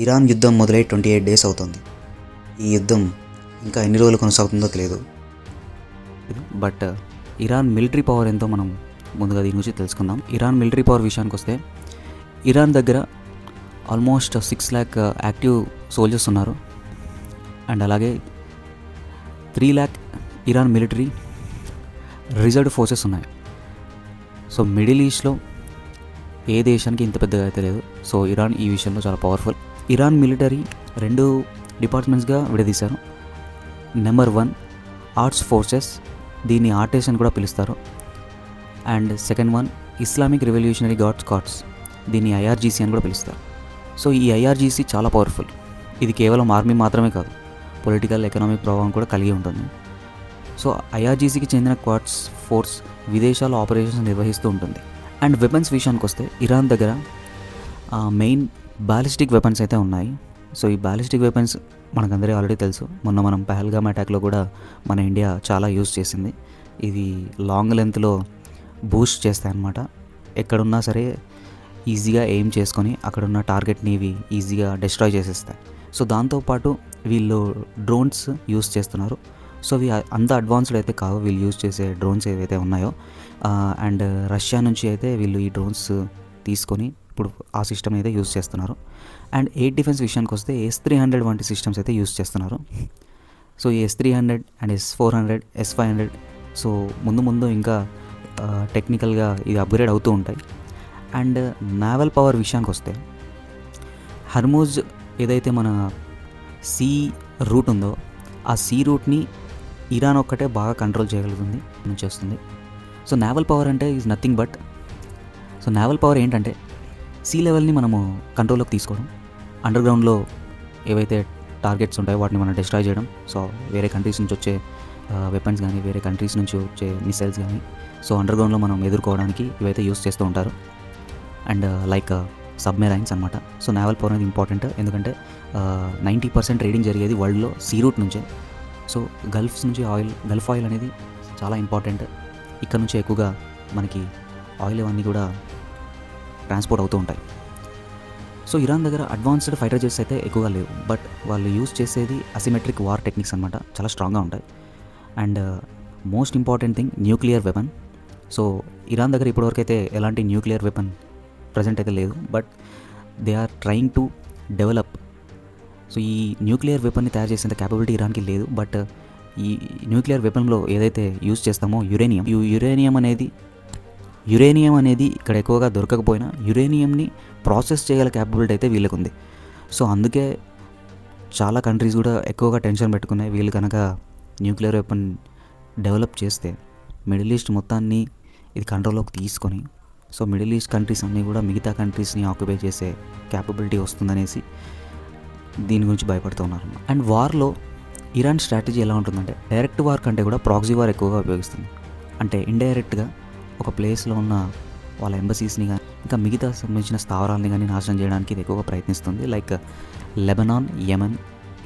Iran యుద్ధం మొదలై 28 days అవుతుంది. ఈ యుద్ధం ఇంకా ఎన్ని రోజులు కొనసాగుతుందో తెలియదు. బట్ ఇరాన్ మిలిటరీ పవర్ ఎంతో మనం ముందుగా దీని గురించి తెలుసుకుందాం. ఇరాన్ మిలిటరీ పవర్ విషయానికి వస్తే ఇరాన్ దగ్గర ఆల్మోస్ట్ 6 lakh యాక్టివ్ సోల్జర్స్ ఉన్నారు. అండ్ అలాగే 3 lakh Iran military reserved forces ఉన్నాయి. సో మిడిల్ ఈస్ట్లో ఏ దేశానికి ఇంత పెద్దగా అయితే లేదు. సో ఇరాన్ ఈ విషయంలో చాలా పవర్ఫుల్. ఇరాన్ మిలిటరీ 2 డిపార్ట్మెంట్స్గా విడదీశారు. నెంబర్ 1 ఆర్ట్స్ ఫోర్సెస్, దీన్ని ఆర్టేస్ అని కూడా పిలుస్తారు. And second 1 Islamic revolutionary guards corps, దీన్ని ఐఆర్జీసీ అని కూడా పిలుస్తారు. సో ఈ ఐఆర్జీసీ చాలా పవర్ఫుల్. ఇది కేవలం ఆర్మీ మాత్రమే కాదు, పొలిటికల్ ఎకనామిక్ ప్రభావం కూడా కలిగి ఉంటుంది. సో ఐఆర్జీసీకి చెందిన క్వాడ్స్ ఫోర్స్ విదేశాల్లో ఆపరేషన్స్ నిర్వహిస్తూ ఉంటుంది. అండ్ వెపన్స్ విషయానికి వస్తే ఇరాన్ దగ్గర మెయిన్ బాలిస్టిక్ వెపన్స్ అయితే ఉన్నాయి. సో ఈ బాలిస్టిక్ వెపన్స్ మనకందరికీ ఆల్రెడీ తెలుసు. మొన్న మనం పహల్గామ్ అటాక్లో కూడా మన ఇండియా చాలా యూజ్ చేసింది. ఇది లాంగ్ లెంత్లో బూస్ట్ చేస్తాయి అన్నమాట. ఎక్కడున్నా సరే ఈజీగా ఎయిమ్ చేసుకొని అక్కడున్న టార్గెట్ని ఇవి ఈజీగా డిస్ట్రాయ్ చేసేస్తాయి. సో దాంతోపాటు వీళ్ళు డ్రోన్స్ యూజ్ చేస్తున్నారు. సో ఇవి అంత అడ్వాన్స్డ్ అయితే కావు వీళ్ళు యూజ్ చేసే డ్రోన్స్ ఏవైతే ఉన్నాయో. అండ్ రష్యా నుంచి అయితే వీళ్ళు ఈ డ్రోన్స్ తీసుకొని ఇప్పుడు ఆ సిస్టమ్ అయితే యూజ్ చేస్తున్నారు. అండ్ ఎయిర్ డిఫెన్స్ విషయానికి వస్తే S-300 వంటి సిస్టమ్స్ అయితే యూజ్ చేస్తున్నారు. సో ఈ S-300 and S-400, S-500 so ముందు ఇంకా టెక్నికల్గా ఇది అప్గ్రేడ్ అవుతూ ఉంటాయి. అండ్ నావల్ పవర్ విషయానికి వస్తే హర్మూజ్ ఏదైతే మన సీ రూట్ ఉందో ఆ సీ రూట్ని ఇరాన్ ఒక్కటే బాగా కంట్రోల్ చేయగలుగుతుంది, చేస్తుంది. సో నావల్ పవర్ అంటే is nothing but, so naval power ఏంటంటే సీ లెవెల్ని మనము కంట్రోల్లోకి తీసుకోవడం, అండర్ గ్రౌండ్లో ఏవైతే టార్గెట్స్ ఉంటాయో వాటిని మనం డిస్ట్రాయ్ చేయడం. సో వేరే కంట్రీస్ నుంచి వచ్చే వెపన్స్ కానీ వేరే కంట్రీస్ నుంచి వచ్చే మిసైల్స్ కానీ సో అండర్ గ్రౌండ్లో మనం ఎదుర్కోవడానికి ఇవైతే యూస్ చేస్తూ ఉంటారు. అండ్ లైక్ సబ్మెరైన్స్ అనమాట. సో నావల్ పవర్ అనేది ఇంపార్టెంట్, ఎందుకంటే 90% ట్రేడింగ్ జరిగేది వరల్డ్లో సీ రూట్ నుంచే. సో గల్ఫ్ ఆయిల్ అనేది చాలా ఇంపార్టెంట్. ఇక్కడ నుంచి ఎక్కువగా మనకి ఆయిల్ అవన్నీ కూడా ట్రాన్స్పోర్ట్ అవుతూ ఉంటాయి. సో ఇరాన్ దగ్గర అడ్వాన్స్డ్ ఫైటర్ జెట్స్ అయితే ఎక్కువగా లేవు, బట్ వాళ్ళు యూజ్ చేసేది అసిమెట్రిక్ వార్ టెక్నిక్స్ అనమాట, చాలా స్ట్రాంగ్గా ఉంటాయి. And most important thing nuclear weapon. So Iran దగ్గర ఇప్పటివరకు అయితే ఎలాంటి న్యూక్లియర్ వెపన్ ప్రజెంట్ అయితే లేదు, but they are trying to develop. So ఈ న్యూక్లియర్ వెపన్ని తయారు చేసేంత క్యాపబిలిటీ ఇరాన్కి లేదు, బట్ ఈ న్యూక్లియర్ వెపన్లో ఏదైతే యూజ్ చేస్తామో యురేనియం అనేది ఇక్కడ ఎక్కువగా దొరకకపోయినా యురేనియంని ప్రాసెస్ చేయగల క్యాపబిలిటీ అయితే వీళ్ళకు ఉంది. సో అందుకే చాలా కంట్రీస్ కూడా ఎక్కువగా టెన్షన్ పెట్టుకున్నాయి. వీళ్ళు కనుక న్యూక్లియర్ వెపన్ డెవలప్ చేస్తే మిడిల్ ఈస్ట్ మొత్తాన్ని ఇది కంట్రోల్లోకి తీసుకొని సో మిడిల్ ఈస్ట్ కంట్రీస్ అన్నీ కూడా మిగతా కంట్రీస్ని ఆక్యుపై చేసే క్యాపబిలిటీ వస్తుందనేసి దీని గురించి భయపడుతూ ఉన్నారు. అండ్ వార్లో ఇరాన్ స్ట్రాటజీ ఎలా ఉంటుందంటే డైరెక్ట్ వార్ కంటే కూడా ప్రాక్సీ వార్ ఎక్కువగా ఉపయోగిస్తుంది. అంటే ఇండైరెక్ట్గా ఒక ప్లేస్లో ఉన్న వాళ్ళ ఎంబసీస్ని కానీ ఇంకా మిగతా సంబంధించిన స్థావరాలని కానీ నాశనం చేయడానికి ఇది ఎక్కువగా ప్రయత్నిస్తుంది. లైక్ లెబనాన్, యెమెన్,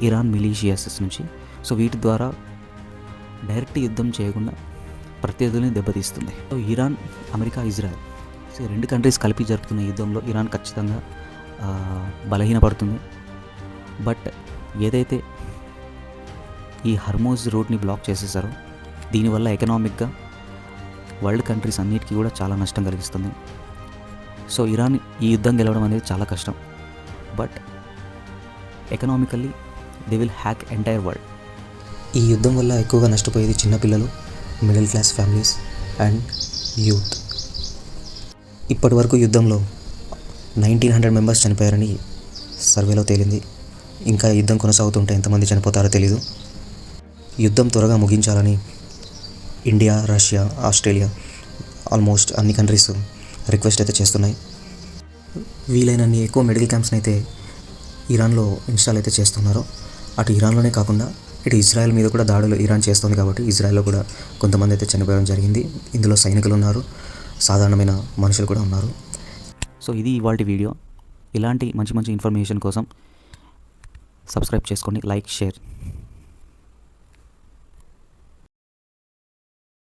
ఇరాన్ మిలీషియాస్ నుంచి. సో వీటి ద్వారా డైరెక్ట్ యుద్ధం చేయకుండా ప్రత్యర్థుల్ని దెబ్బతీస్తుంది. So Iran, America, Israel so 2 countries కలిపి జరుపుతున్న యుద్ధంలో ఇరాన్ ఖచ్చితంగా బలహీనపడుతుంది. బట్ ఏదైతే ఈ హర్మూజ్ రూట్ని బ్లాక్ చేసేసారో దీనివల్ల ఎకనామిక్గా వరల్డ్ కంట్రీస్ అన్నిటికీ కూడా చాలా నష్టం కలిగిస్తుంది. సో ఇరాన్ ఈ యుద్ధం గెలవడం అనేది చాలా కష్టం, but economically they will hack entire world. ఈ యుద్ధం వల్ల ఎక్కువగా నష్టపోయేది చిన్నపిల్లలు, middle class families and youth. ఇప్పటి వరకు యుద్ధంలో 1900 మెంబర్స్ చనిపోయారని సర్వేలో తేలింది. ఇంకా యుద్ధం కొనసాగుతుంటే ఎంతమంది చనిపోతారో తెలీదు. యుద్ధం త్వరగా ముగించాలని ఇండియా, రష్యా, ఆస్ట్రేలియా ఆల్మోస్ట్ అన్ని కంట్రీస్ రిక్వెస్ట్ అయితే చేస్తున్నాయి. వీలైనన్ని ఎక్కువ మెడికల్ క్యాంప్స్ని అయితే ఇరాన్లో ఇన్స్టాల్ అయితే చేస్తున్నారు. అటు ఇరాన్లోనే కాకుండా ఇటు ఇజ్రాయెల్ మీద కూడా దాడులు ఇరాన్ చేస్తుంది కాబట్టి ఇజ్రాయెల్లో కూడా కొంతమంది అయితే చనిపోవడం జరిగింది. ఇందులో సైనికులు ఉన్నారు, సాధారణమైన మనుషులు కూడా ఉన్నారు. సో ఇది ఇవాల్టి వీడియో. ఇలాంటి మంచి ఇన్ఫర్మేషన్ కోసం సబ్స్క్రైబ్ చేసుకోండి, లైక్, షేర్.